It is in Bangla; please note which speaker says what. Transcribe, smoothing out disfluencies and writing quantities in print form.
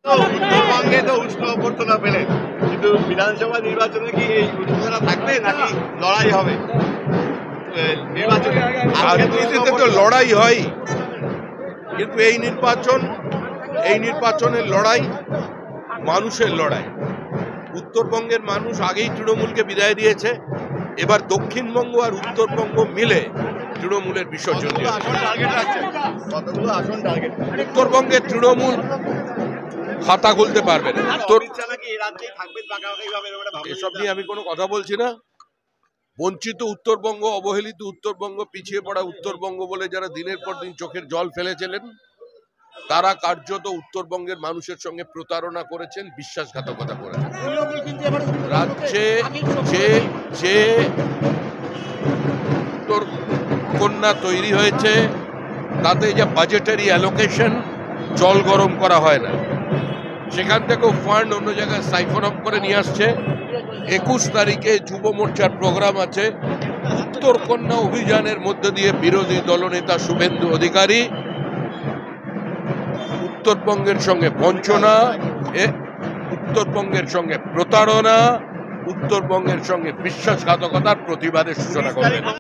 Speaker 1: উত্তরবঙ্গে তো উষ্ণ অভ্যর্থনা পেলেন, কিন্তু বিধানসভা নির্বাচনে কি এই উষ্ণতা থাকবে নাকি লড়াই হবে নির্বাচনে?
Speaker 2: রাজনীতিতে তো লড়াই হয়, কিন্তু এই নির্বাচনের লড়াই মানুষের লড়াই। উত্তরবঙ্গের মানুষ আগেই তৃণমূলকে বিদায় দিয়েছে, এবার দক্ষিণবঙ্গ আর উত্তরবঙ্গ মিলে তৃণমূলের বিসর্জন দিয়েছে।
Speaker 1: কতগুলো আসন টার্গেট?
Speaker 2: উত্তরবঙ্গের তৃণমূল খাতা খুলতে পারবে না। এসব নিয়ে আমি কোনো কথা বলছি না। বঞ্চিত উত্তরবঙ্গ, অবহেলিত উত্তরবঙ্গ, পিছিয়ে পড়া উত্তরবঙ্গ বলে যারা দিনের পর দিন চোখের জল ফেলেছিলেন, তারা কার্যত উত্তরবঙ্গের মানুষের সঙ্গে প্রতারণা করেছেন, বিশ্বাসঘাতকতা করেছেন। রাজ্যে যে উত্তর কন্যা তৈরি হয়েছে, তাতে যে বাজেটারি অ্যালোকেশন জল গরম করা হয় না, সেখান থেকেও ফান্ড অন্য জায়গায় সাইফন অফ করে নিয়ে আসছে। 21 তারিখে যুব মোর্চার প্রোগ্রাম আছে। উত্তর কন্যা অভিযানের মধ্য দিয়ে বিরোধী দলনেতা শুভেন্দু অধিকারী উত্তরবঙ্গের সঙ্গে বঞ্চনা, উত্তরবঙ্গের সঙ্গে প্রতারণা, উত্তরবঙ্গের সঙ্গে বিশ্বাসঘাতকতার প্রতিবাদের সূচনা করবেন।